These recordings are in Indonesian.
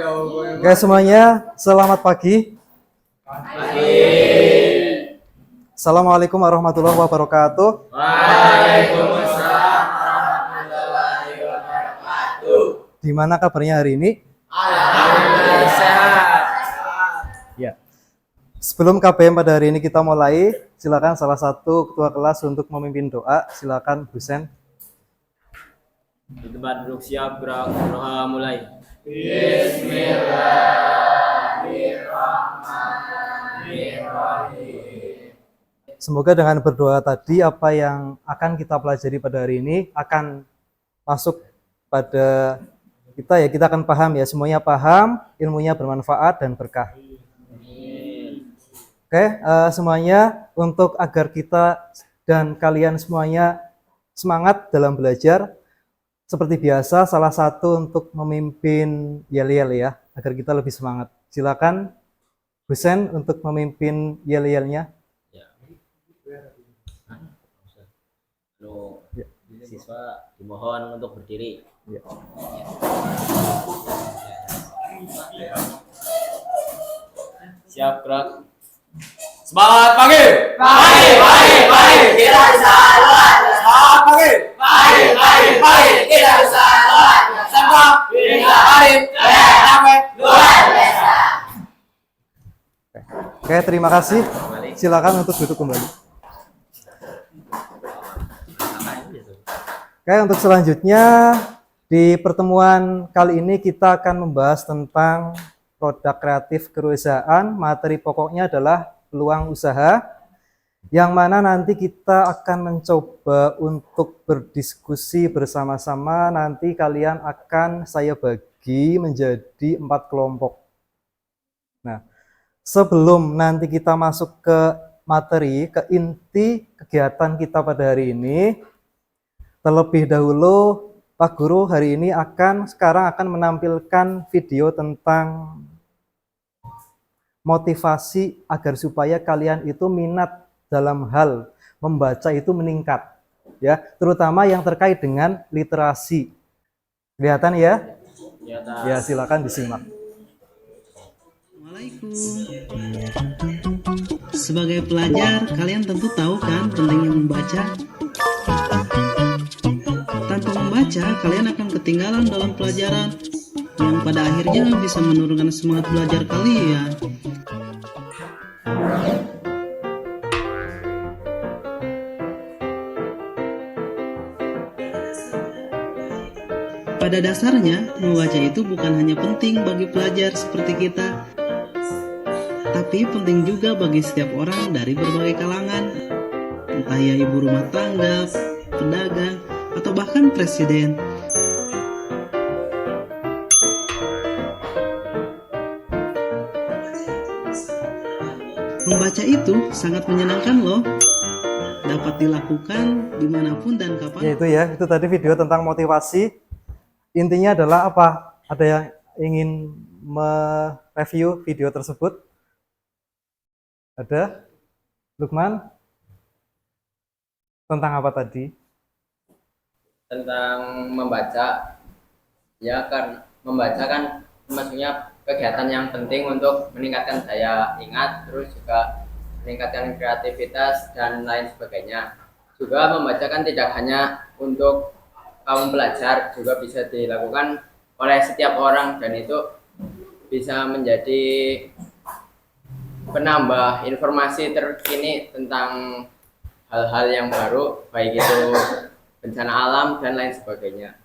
Oke semuanya, selamat pagi. Assalamualaikum warahmatullahi wabarakatuh. Waalaikumsalam warahmatullahi wabarakatuh. Gimana kabarnya hari ini? Alhamdulillah sehat. Ya. Sebelum KBM pada hari ini kita mulai, silakan salah satu ketua kelas untuk memimpin doa. Silakan Bu Sen. Di tempat duduk siap, gerak doa mulai. Semoga dengan berdoa tadi apa yang akan kita pelajari pada hari ini akan masuk pada kita ya, kita akan paham ya, semuanya paham, ilmunya bermanfaat dan berkah. Oke, semuanya untuk agar kita dan kalian semuanya semangat dalam belajar, seperti biasa salah satu untuk memimpin yel-yel ya, agar kita lebih semangat. Silakan Bu Sen untuk memimpin yel-yelnya. Siswa dimohon untuk berdiri. Ya. Siap, gerak. Semangat pagi. Pagi. Kita bisa lewat. Semangat pagi. Pagi. Kita bisa lewat. Semua bisa hari. Sampai luar biasa. Oke, terima kasih. Silakan untuk duduk kembali. Oke, untuk selanjutnya di pertemuan kali ini kita akan membahas tentang produk kreatif kerusahaan. Materi pokoknya adalah peluang usaha, yang mana nanti kita akan mencoba untuk berdiskusi bersama-sama. Nanti kalian akan saya bagi menjadi 4 kelompok. Nah, sebelum nanti kita masuk ke materi, ke inti kegiatan kita pada hari ini, terlebih dahulu Pak Guru hari ini sekarang akan menampilkan video tentang motivasi agar supaya kalian itu minat dalam hal membaca itu meningkat ya, terutama yang terkait dengan literasi. Kelihatan ya? Ya, silakan disimak. Assalamualaikum. Sebagai pelajar, kalian tentu tahu kan pentingnya membaca. Tanpa membaca, kalian akan ketinggalan dalam pelajaran, yang pada akhirnya bisa menurunkan semangat belajar kalian. Pada dasarnya, membaca itu bukan hanya penting bagi pelajar seperti kita, tapi penting juga bagi setiap orang dari berbagai kalangan, entah ia ibu rumah tangga, pedagang, atau bahkan presiden. Membaca itu sangat menyenangkan loh. Dapat dilakukan dimanapun dan kapan. Ya itu tadi video tentang motivasi. Intinya adalah apa? Ada yang ingin mereview video tersebut? Ada? Lukman? Tentang apa tadi? Tentang membaca, ya kan membaca kan maksudnya kegiatan yang penting untuk meningkatkan daya ingat, terus juga meningkatkan kreativitas dan lain sebagainya. Juga membaca kan tidak hanya untuk kaum pelajar, juga bisa dilakukan oleh setiap orang, dan itu bisa menjadi penambah informasi terkini tentang hal-hal yang baru, baik itu bencana alam dan lain sebagainya.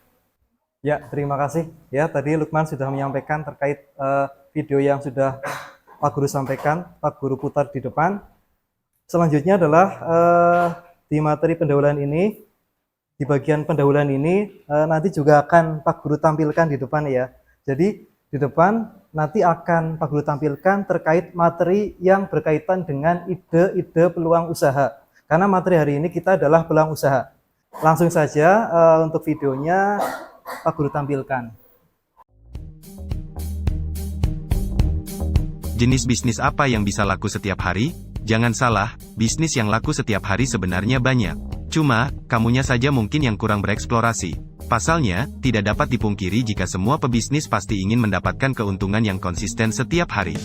Ya, terima kasih. Ya, tadi Lukman sudah menyampaikan terkait video yang sudah Pak Guru sampaikan, Pak Guru putar di depan. Selanjutnya adalah di materi pendahuluan ini, di bagian pendahuluan ini nanti juga akan Pak Guru tampilkan di depan ya. Jadi di depan nanti akan Pak Guru tampilkan terkait materi yang berkaitan dengan ide-ide peluang usaha. Karena materi hari ini kita adalah peluang usaha. Langsung saja untuk videonya Pak Guru tampilkan. Jenis bisnis apa yang bisa laku setiap hari? Jangan salah, bisnis yang laku setiap hari sebenarnya banyak. Cuma, kamunya saja mungkin yang kurang bereksplorasi. Pasalnya, tidak dapat dipungkiri jika semua pebisnis pasti ingin mendapatkan keuntungan yang konsisten setiap hari.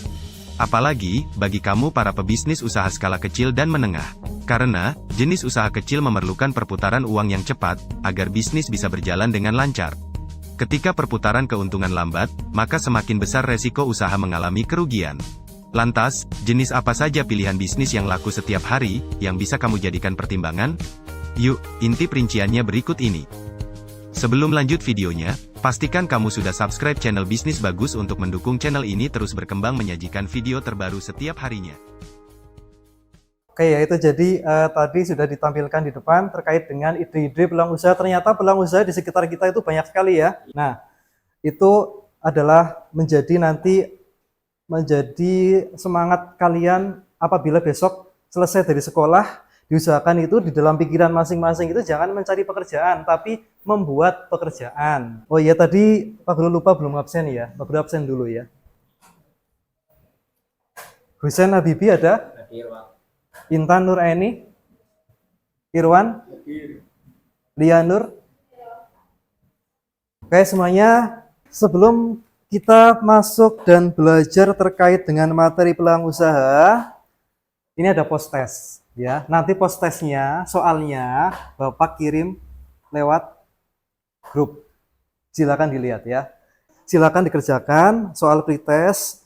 Apalagi, bagi kamu para pebisnis usaha skala kecil dan menengah. Karena, jenis usaha kecil memerlukan perputaran uang yang cepat, agar bisnis bisa berjalan dengan lancar. Ketika perputaran keuntungan lambat, maka semakin besar resiko usaha mengalami kerugian. Lantas, jenis apa saja pilihan bisnis yang laku setiap hari, yang bisa kamu jadikan pertimbangan? Yuk, inti perinciannya berikut ini. Sebelum lanjut videonya, pastikan kamu sudah subscribe channel Bisnis Bagus untuk mendukung channel ini terus berkembang menyajikan video terbaru setiap harinya. Oke ya, itu jadi tadi sudah ditampilkan di depan terkait dengan ide-ide peluang usaha. Ternyata peluang usaha di sekitar kita itu banyak sekali ya. Nah, itu adalah menjadi semangat kalian apabila besok selesai dari sekolah. Diusahakan itu di dalam pikiran masing-masing itu jangan mencari pekerjaan, tapi membuat pekerjaan. Oh iya, tadi Pak Guru lupa belum absen ya. Pak Guru absen dulu ya. Husain Habibi ada? Intan Nuraini, Irwan, Lianur. Oke semuanya, sebelum kita masuk dan belajar terkait dengan materi peluang usaha, ini ada post test ya. Nanti post testnya, soalnya Bapak kirim lewat grup. Silakan dilihat ya. Silakan dikerjakan soal pretest.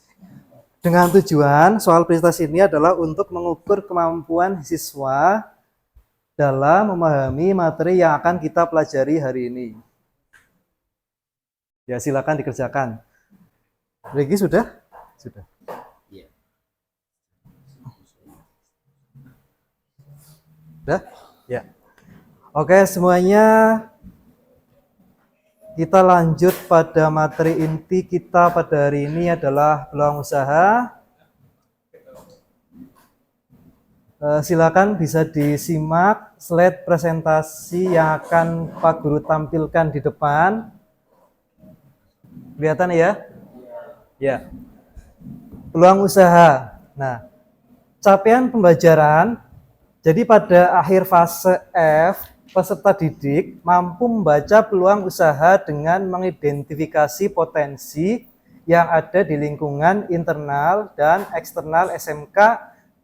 Dengan tujuan soal pretest ini adalah untuk mengukur kemampuan siswa dalam memahami materi yang akan kita pelajari hari ini. Ya, silakan dikerjakan. Regi sudah? Sudah. Sudah? Ya. Oke, semuanya kita lanjut pada materi inti kita pada hari ini adalah peluang usaha. Silakan bisa disimak slide presentasi yang akan Pak Guru tampilkan di depan. Kelihatan ya? Ya. Peluang usaha. Nah, capaian pembelajaran. Jadi pada akhir fase F, peserta didik mampu membaca peluang usaha dengan mengidentifikasi potensi yang ada di lingkungan internal dan eksternal SMK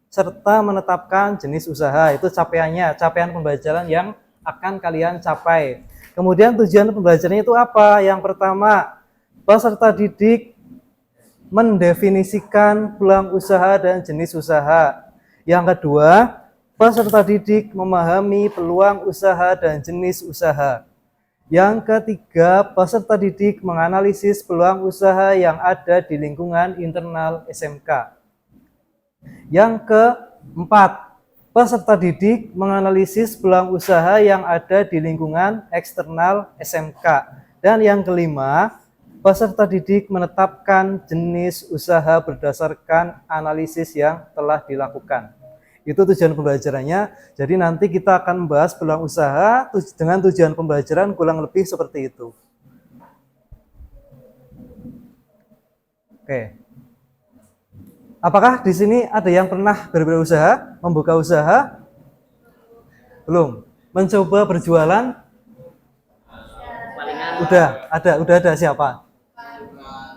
serta menetapkan jenis usaha. Itu capaiannya, capaian pembelajaran yang akan kalian capai. Kemudian tujuan pembelajarannya itu apa? Yang pertama, peserta didik mendefinisikan peluang usaha dan jenis usaha. Yang kedua, peserta didik memahami peluang usaha dan jenis usaha. Yang ketiga, peserta didik menganalisis peluang usaha yang ada di lingkungan internal SMK. Yang keempat, peserta didik menganalisis peluang usaha yang ada di lingkungan eksternal SMK. Dan yang kelima, peserta didik menetapkan jenis usaha berdasarkan analisis yang telah dilakukan. Itu tujuan pembelajarannya. Jadi nanti kita akan membahas peluang usaha dengan tujuan pembelajaran kurang lebih seperti itu. Oke. Apakah di sini ada yang pernah berusaha, membuka usaha? Belum. Mencoba berjualan? Udah ada siapa?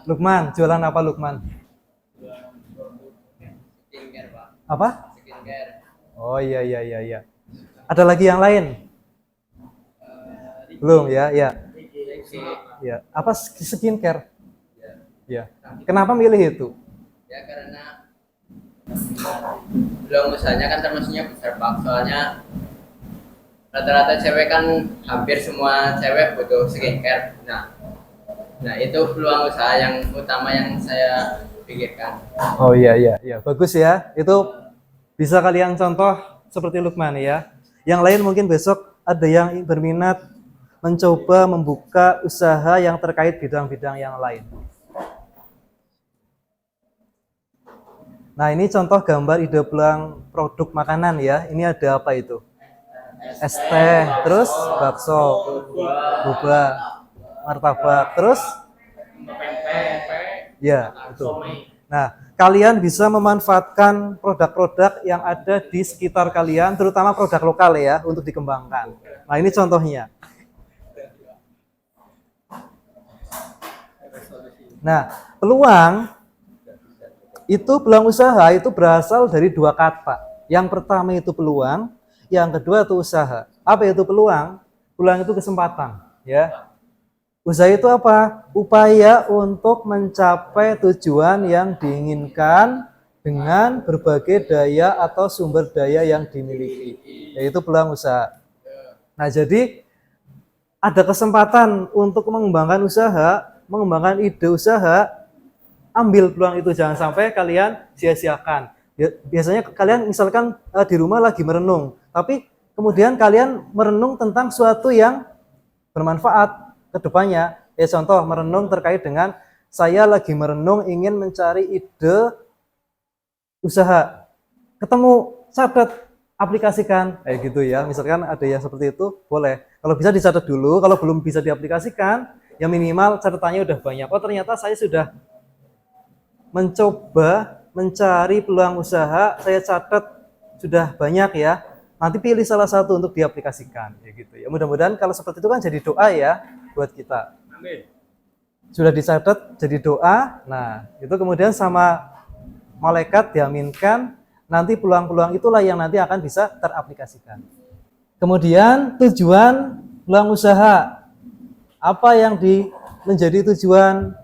Lukman, jualan apa Lukman? Apa? Oh iya. Ada lagi yang lain? Belum ya. Ya. Apa skincare? Ya. Kenapa milih itu? Ya karena peluang usahanya kan termasuknya besar Pak. Soalnya rata-rata cewek kan hampir semua cewek butuh skincare. Nah itu peluang usaha yang utama yang saya pikirkan. Oh iya. Bagus ya. Itu bisa kalian contoh seperti Lukman ya. Yang lain mungkin besok ada yang berminat mencoba membuka usaha yang terkait bidang-bidang yang lain. Nah ini contoh gambar ide peluang produk makanan ya. Ini ada apa itu? Es teh, terus bakso, boba, martabak, terus? Ya, itu. Nah, kalian bisa memanfaatkan produk-produk yang ada di sekitar kalian, terutama produk lokal ya, untuk dikembangkan. Nah, ini contohnya. Nah, peluang usaha itu berasal dari dua kata. Yang pertama itu peluang, yang kedua itu usaha. Apa itu peluang? Peluang itu kesempatan, ya. Usaha itu apa? Upaya untuk mencapai tujuan yang diinginkan dengan berbagai daya atau sumber daya yang dimiliki, yaitu peluang usaha. Nah, jadi ada kesempatan untuk mengembangkan usaha, mengembangkan ide usaha, ambil peluang itu, jangan sampai kalian sia-siakan. Biasanya kalian misalkan di rumah lagi merenung, tapi kemudian kalian merenung tentang suatu yang bermanfaat ke depannya. Contoh merenung terkait dengan saya lagi merenung ingin mencari ide usaha. Ketemu, catat, aplikasikan. Kayak gitu ya. Misalkan ada yang seperti itu, boleh. Kalau bisa dicatat dulu, kalau belum bisa diaplikasikan, ya minimal catatannya udah banyak. Oh, ternyata saya sudah mencoba mencari peluang usaha, saya catat sudah banyak ya. Nanti pilih salah satu untuk diaplikasikan, ya gitu ya. Mudah-mudahan kalau seperti itu kan jadi doa ya buat kita. Amin. Sudah dicatat jadi doa. Nah, itu kemudian sama malaikat diaminkan, nanti peluang-peluang itulah yang nanti akan bisa teraplikasikan. Kemudian tujuan peluang usaha. Apa yang menjadi tujuan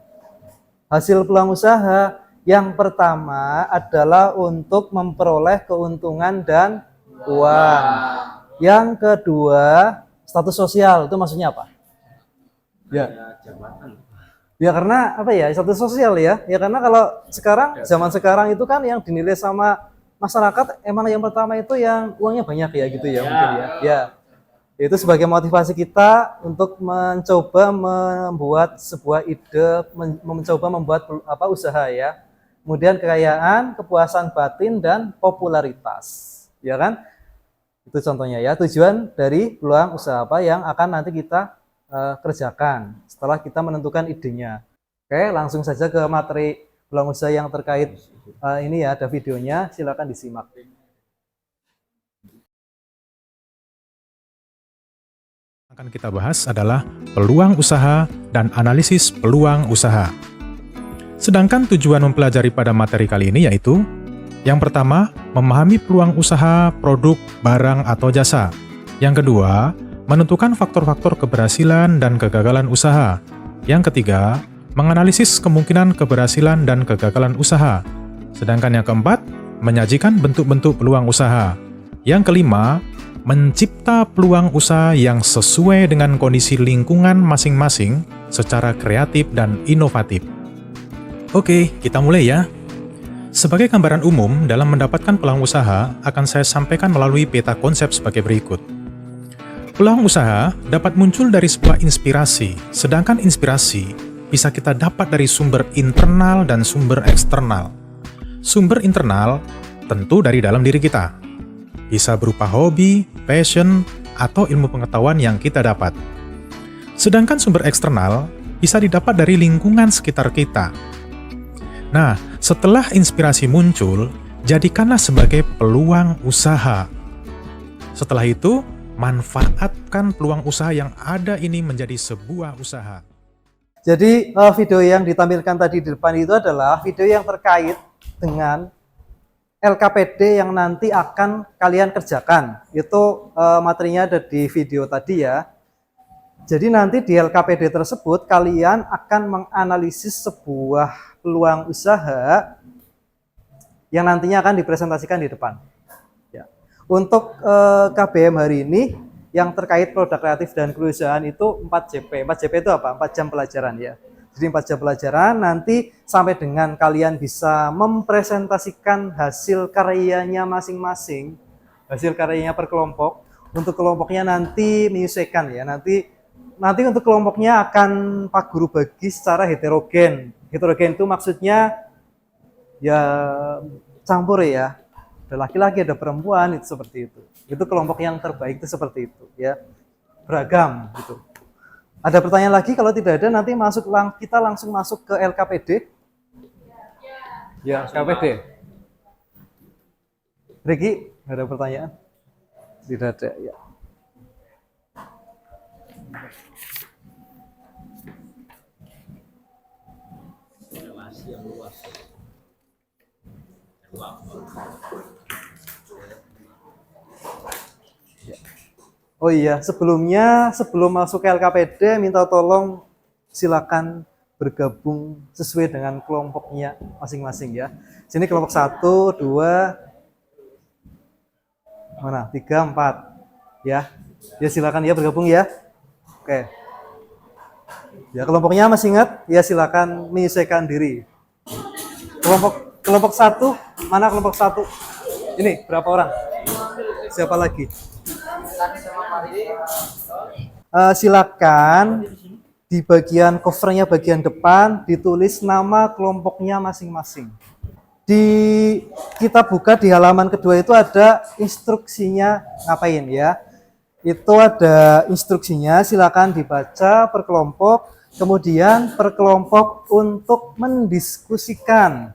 hasil peluang usaha? Yang pertama adalah untuk memperoleh keuntungan dan uang. Yang kedua, status sosial. Itu maksudnya apa? Ya. Ya karena apa ya? Status sosial ya. Ya karena kalau sekarang, zaman sekarang itu kan yang dinilai sama masyarakat emang yang pertama itu yang uangnya banyak ya gitu ya, mungkin ya. Ya. Itu sebagai motivasi kita untuk mencoba membuat sebuah ide, mencoba membuat usaha ya. Kemudian kekayaan, kepuasan batin, dan popularitas. Ya kan? Itu contohnya ya, tujuan dari peluang usaha apa yang akan nanti kita kerjakan setelah kita menentukan idenya. Oke, langsung saja ke materi peluang usaha yang terkait ini ya, ada videonya, silakan disimak. Akan kita bahas adalah peluang usaha dan analisis peluang usaha. Sedangkan tujuan mempelajari pada materi kali ini yaitu yang pertama, memahami peluang usaha, produk, barang, atau jasa. Yang kedua, menentukan faktor-faktor keberhasilan dan kegagalan usaha. Yang ketiga, menganalisis kemungkinan keberhasilan dan kegagalan usaha. Sedangkan yang keempat, menyajikan bentuk-bentuk peluang usaha. Yang kelima, mencipta peluang usaha yang sesuai dengan kondisi lingkungan masing-masing secara kreatif dan inovatif. Oke, kita mulai ya. Sebagai gambaran umum, dalam mendapatkan peluang usaha, akan saya sampaikan melalui peta konsep sebagai berikut. Peluang usaha dapat muncul dari sebuah inspirasi, sedangkan inspirasi bisa kita dapat dari sumber internal dan sumber eksternal. Sumber internal tentu dari dalam diri kita. Bisa berupa hobi, passion, atau ilmu pengetahuan yang kita dapat. Sedangkan sumber eksternal bisa didapat dari lingkungan sekitar kita. Nah, setelah inspirasi muncul, jadikanlah sebagai peluang usaha. Setelah itu, manfaatkan peluang usaha yang ada ini menjadi sebuah usaha. Jadi video yang ditampilkan tadi di depan itu adalah video yang terkait dengan LKPD yang nanti akan kalian kerjakan. Itu materinya ada di video tadi ya. Jadi nanti di LKPD tersebut kalian akan menganalisis sebuah peluang usaha yang nantinya akan dipresentasikan di depan. Ya. Untuk KBM hari ini yang terkait produk kreatif dan kewirausahaan itu 4JP. 4JP itu apa? 4 jam pelajaran ya. Jadi 4 jam pelajaran nanti sampai dengan kalian bisa mempresentasikan hasil karyanya masing-masing, hasil karyanya per kelompok. Untuk kelompoknya nanti menyesuaikan ya. Nanti untuk kelompoknya akan Pak Guru bagi secara heterogen. Heterogen itu maksudnya ya campur ya. Ada laki-laki, ada perempuan, itu seperti itu. Itu kelompok yang terbaik itu seperti itu ya. Beragam gitu. Ada pertanyaan lagi? Kalau tidak ada nanti kita langsung masuk ke LKPD. Ya, LKPD. Riki, ada pertanyaan? Tidak ada ya. Oh iya, sebelum masuk ke LKPD, minta tolong silakan bergabung sesuai dengan kelompoknya masing-masing ya. Sini kelompok 1, 2, mana? 3, 4. Ya. Ya silakan ya bergabung ya. Oke. Ya kelompoknya masih ingat? Ya silakan menyesuaikan diri. Kelompok 1, mana kelompok 1? Ini berapa orang? Siapa lagi? Silakan di bagian covernya bagian depan ditulis nama kelompoknya masing-masing. Kita buka di halaman kedua itu ada instruksinya ngapain ya. Itu ada instruksinya, silakan dibaca per kelompok, kemudian per kelompok untuk mendiskusikan.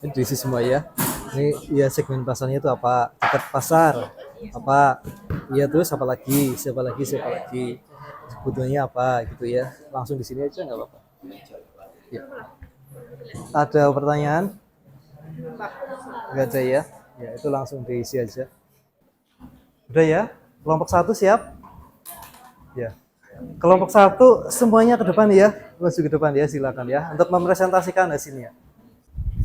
Ini diisi semua ya. Ini ya segmen pasarnya itu apa? Dekat pasar. Apa? Iya terus apa lagi? Siapa lagi? Kebutuhannya apa gitu ya. Langsung di sini aja nggak apa-apa. Ya. Ada pertanyaan? Nggak ada ya? Ya itu langsung diisi aja. Udah ya? Kelompok 1 siap? Ya. Kelompok 1 semuanya ke depan ya. Maju ke depan ya, silakan ya untuk mempresentasikan hasilnya.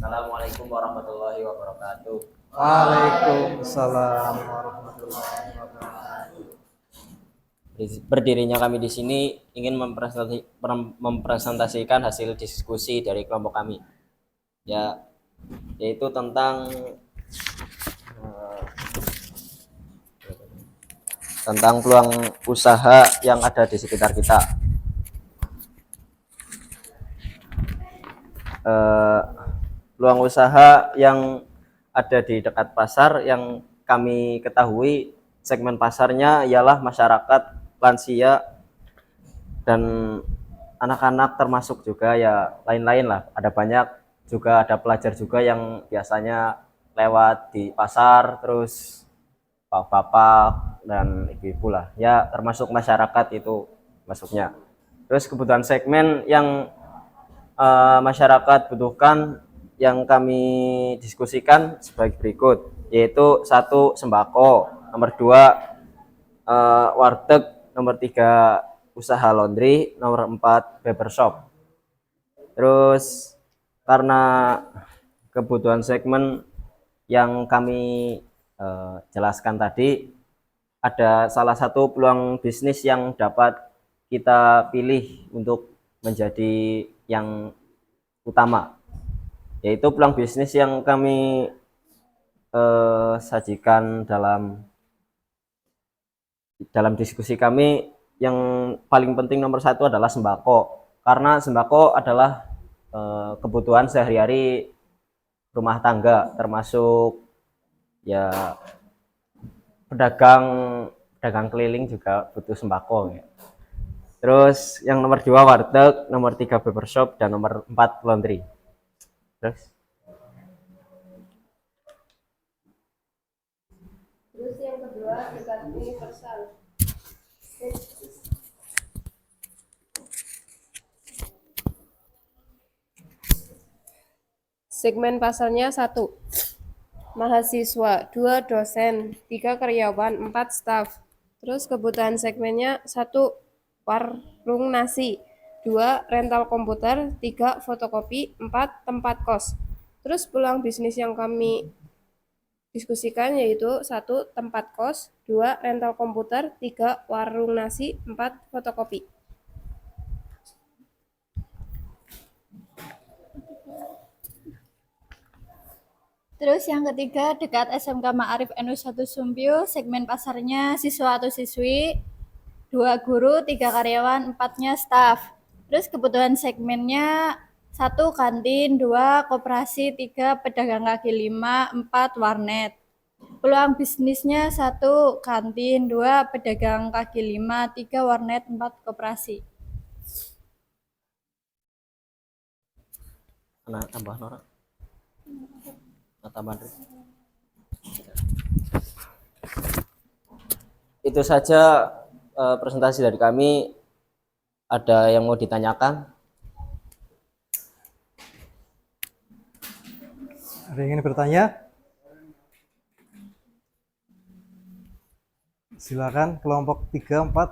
Assalamualaikum warahmatullahi wabarakatuh. Waalaikumsalam warahmatullahi wabarakatuh. Berdirinya kami di sini ingin mempresentasikan hasil diskusi dari kelompok kami. Ya, yaitu tentang peluang usaha yang ada di sekitar kita. Peluang usaha yang ada di dekat pasar yang kami ketahui segmen pasarnya ialah masyarakat, lansia, dan anak-anak termasuk juga ya lain-lain lah. Ada banyak juga, ada pelajar juga yang biasanya lewat di pasar, terus bapak-bapak dan ibu-ibu lah ya, termasuk masyarakat itu masuknya. Terus kebutuhan segmen yang masyarakat butuhkan yang kami diskusikan sebagai berikut, yaitu 1 sembako, nomor 2 warteg, nomor 3 usaha laundry, nomor 4 barbershop. Terus karena kebutuhan segmen yang kami jelaskan tadi, ada salah satu peluang bisnis yang dapat kita pilih untuk menjadi yang utama, yaitu peluang bisnis yang kami sajikan dalam diskusi kami. Yang paling penting nomor 1 adalah sembako, karena sembako adalah kebutuhan sehari-hari rumah tangga, termasuk ya pedagang keliling juga butuh sembako ya. Terus yang nomor 2 warteg, nomor 3 barbershop, dan nomor 4 laundry. Terus yang kedua dekat universal. Segmen pasarnya 1 mahasiswa, 2 dosen, 3 karyawan, 4 staf. Terus kebutuhan segmennya 1 warung nasi, 2 rental komputer, 3 fotokopi, 4 tempat kos. Terus peluang bisnis yang kami diskusikan yaitu 1 tempat kos, 2 rental komputer, 3 warung nasi, 4 fotokopi. Terus yang ketiga dekat SMK Ma'arif NU1 Sumbio, segmen pasarnya siswa atau siswi, 2 guru, 3 karyawan, 4-nya staf. Terus kebutuhan segmennya 1 kantin, 2 koperasi, 3 pedagang kaki lima, 4 warnet. Peluang bisnisnya 1 kantin, 2 pedagang kaki lima, 3 warnet, 4 koperasi. nah tambah Nora. Itu saja presentasi dari kami. Ada yang mau ditanyakan? Ada yang ingin bertanya? Silakan kelompok 3, 4.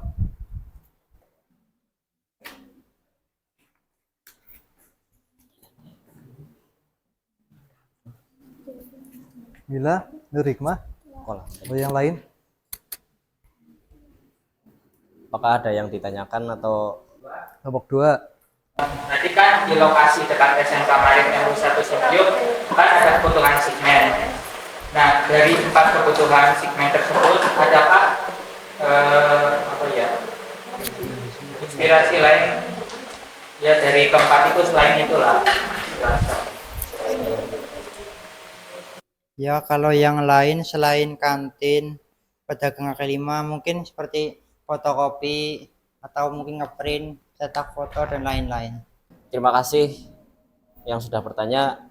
Bila, Nur Hikmah, atau yang lain? Apakah ada yang ditanyakan atau Kelompok 2. Nanti kan di lokasi dekat SMK Marit yang 1 Studio kan ada kebutuhan segmen. Nah, dari 4 kebutuhan segmen tersebut, adakah inspirasi lain ya dari keempat itu selain itulah? Ya, kalau yang lain selain kantin, pedagang kaki lima mungkin seperti fotokopi atau mungkin ngeprint, cetak foto dan lain-lain. terima kasih yang sudah bertanya.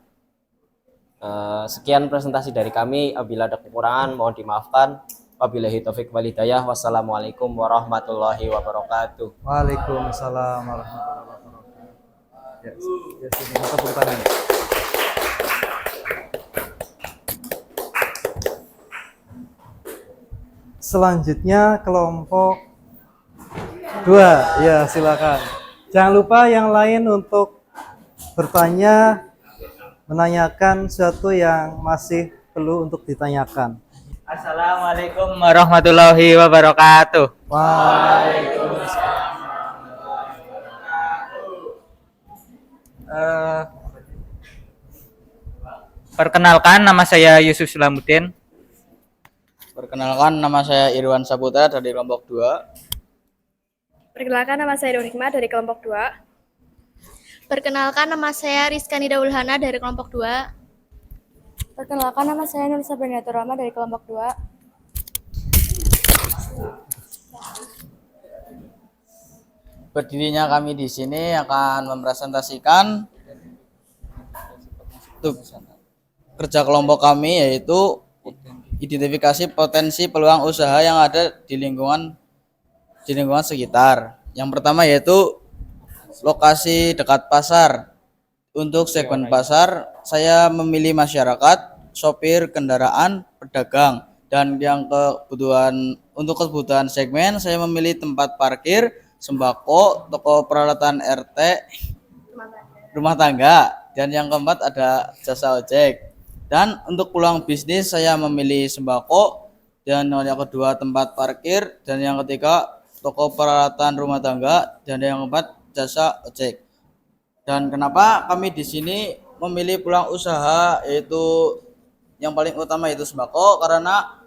Sekian presentasi dari kami. Apabila ada kekurangan mohon dimaafkan. Wabillahi taufik wal hidayah. Wassalamualaikum warahmatullahi wabarakatuh. Waalaikumsalam warahmatullahi wabarakatuh. Ya, sini tepuk tangan. Selanjutnya kelompok 2. Ya, silakan. Jangan lupa yang lain untuk bertanya, menanyakan sesuatu yang masih perlu untuk ditanyakan. Assalamualaikum warahmatullahi wabarakatuh. Waalaikumsalam. Perkenalkan, nama saya Yusuf Sulamuddin. Perkenalkan, nama saya Irwan Saputra dari kelompok 2. Perkenalkan, nama saya Nur Hikmah dari kelompok 2. Perkenalkan, nama saya Rizka Nidaulhana dari kelompok 2. Perkenalkan, nama saya Nur Sabrinatur Rahma dari kelompok 2. Berdirinya kami di sini akan mempresentasikan kerja kelompok kami, yaitu identifikasi potensi peluang usaha yang ada di lingkungan sekitar. Yang pertama yaitu lokasi dekat pasar. Untuk segmen pasar, saya memilih masyarakat, sopir kendaraan, pedagang. Dan untuk kebutuhan segmen, saya memilih tempat parkir, sembako, toko peralatan RT, rumah tangga. Dan yang keempat ada jasa ojek. Dan untuk peluang bisnis, saya memilih sembako. Dan yang kedua tempat parkir. Dan yang ketiga toko peralatan rumah tangga. Dan yang keempat jasa ojek. Dan kenapa kami di sini memilih peluang usaha, yaitu yang paling utama itu sembako, karena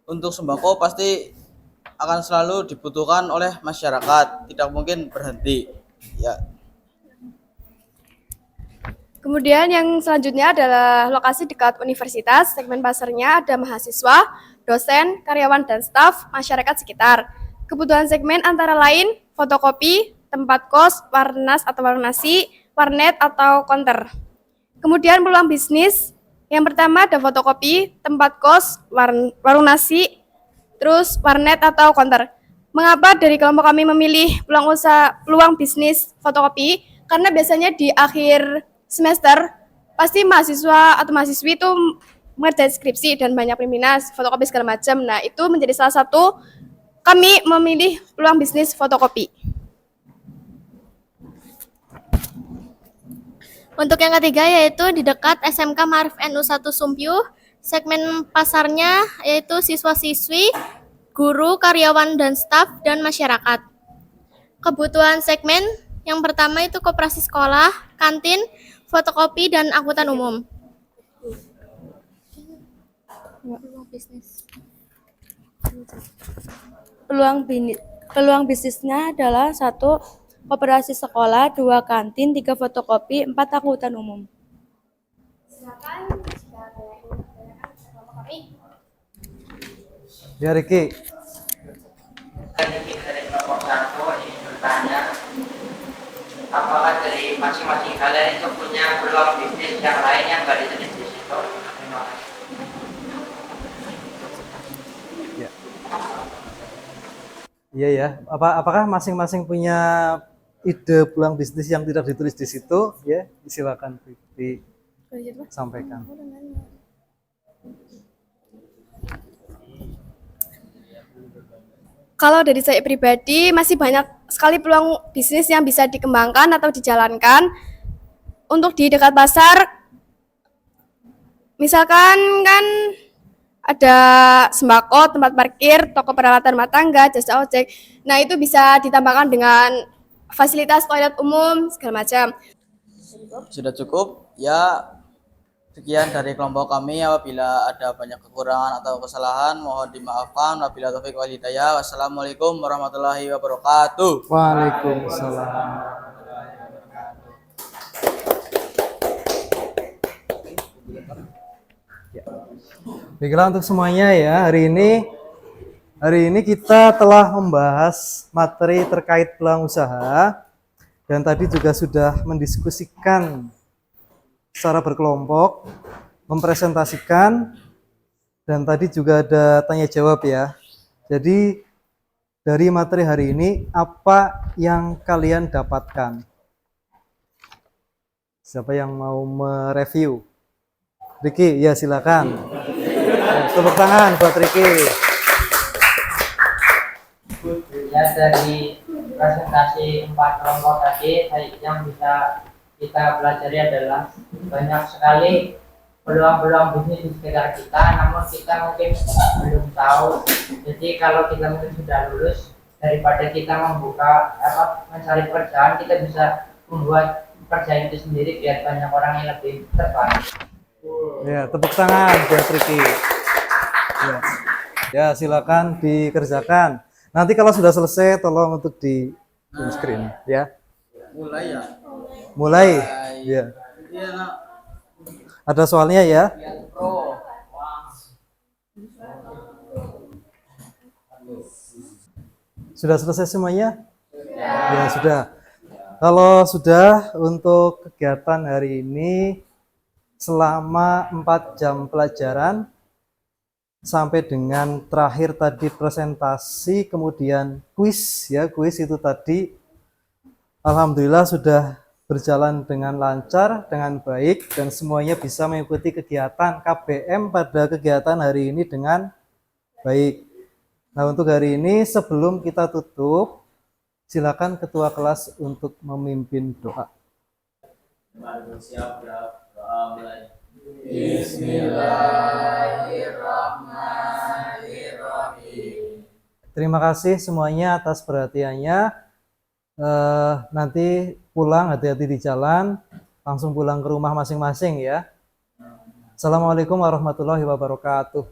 untuk sembako pasti akan selalu dibutuhkan oleh masyarakat, tidak mungkin berhenti. Ya. Kemudian yang selanjutnya adalah lokasi dekat universitas. Segmen pasarnya ada mahasiswa, dosen, karyawan dan staf, masyarakat sekitar. Kebutuhan segmen antara lain fotokopi, tempat kos, warnas atau warung nasi, warnet atau konter. Kemudian peluang bisnis, yang pertama ada fotokopi, tempat kos, warung nasi, terus warnet atau konter. Mengapa dari kelompok kami memilih peluang bisnis fotokopi? Karena biasanya di akhir semester pasti mahasiswa atau mahasiswi itu mengerjakan skripsi dan banyak minus fotokopi segala macam. Nah, itu menjadi salah satu kami memilih peluang bisnis fotokopi. Untuk yang ketiga yaitu di dekat SMK Ma'arif NU 1 Sumpyu, segmen pasarnya yaitu siswa-siswi, guru, karyawan dan staf, dan masyarakat. Kebutuhan segmen yang pertama itu koperasi sekolah, kantin, fotokopi, dan angkutan umum. Peluang bisnisnya adalah 1. Koperasi sekolah, 2 kantin, 3 fotokopi, 4 angkutan umum. Silakan jika ada yang ingin bertanyakan kelompok kami. Ya, Riki. Dari kelompok 1 ingin bertanya, apakah dari masing-masing kalian itu punya peluang bisnis yang lain yang nggak ditulis di situ? Terima kasih. Iya ya. Apakah masing-masing punya ide peluang bisnis yang tidak ditulis di situ? Ya, silakan Sampaikan. Kalau dari saya pribadi, masih banyak sekali peluang bisnis yang bisa dikembangkan atau dijalankan. Untuk di dekat pasar, misalkan kan ada sembako, tempat parkir, toko peralatan rumah tangga, jasa ojek. Nah, itu bisa ditambahkan dengan fasilitas toilet umum, segala macam. Sudah cukup? Ya, sekian dari kelompok kami. Apabila ada banyak kekurangan atau kesalahan, mohon dimaafkan. Wabillahi taufiq wal hidayah. Wassalamualaikum warahmatullahi wabarakatuh. Waalaikumsalam. Baiklah untuk semuanya ya, hari ini kita telah membahas materi terkait peluang usaha dan tadi juga sudah mendiskusikan secara berkelompok, mempresentasikan, dan tadi juga ada tanya jawab ya. Jadi dari materi hari ini apa yang kalian dapatkan? Siapa yang mau mereview? Riki, ya silakan. Tepuk tangan buat Riki. Ya, dari presentasi 4 kelompok tadi, yang bisa kita pelajari adalah banyak sekali peluang-peluang bisnis di sekitar kita, namun kita mungkin belum tahu. Jadi kalau kita mungkin sudah lulus, daripada kita mencari pekerjaan, kita bisa membuat pekerjaan itu sendiri biar banyak orang yang lebih tertarik. Ya, tepuk tangan buat Riki. Ya, silakan dikerjakan. Nanti kalau sudah selesai, tolong untuk di screen ya. Mulai ya. Mulai. Ya. Ada soalnya ya? Sudah selesai semuanya? Ya, sudah. Kalau sudah, untuk kegiatan hari ini selama 4 jam pelajaran sampai dengan terakhir tadi presentasi, kemudian kuis ya, kuis itu tadi alhamdulillah sudah berjalan dengan lancar, dengan baik, dan semuanya bisa mengikuti kegiatan KBM pada kegiatan hari ini dengan baik. Nah, untuk hari ini sebelum kita tutup, silakan ketua kelas untuk memimpin doa. Bismillahirrahmanirrahim. Terima kasih semuanya atas perhatiannya. Nanti pulang hati-hati di jalan, langsung pulang ke rumah masing-masing ya. Assalamualaikum warahmatullahi wabarakatuh.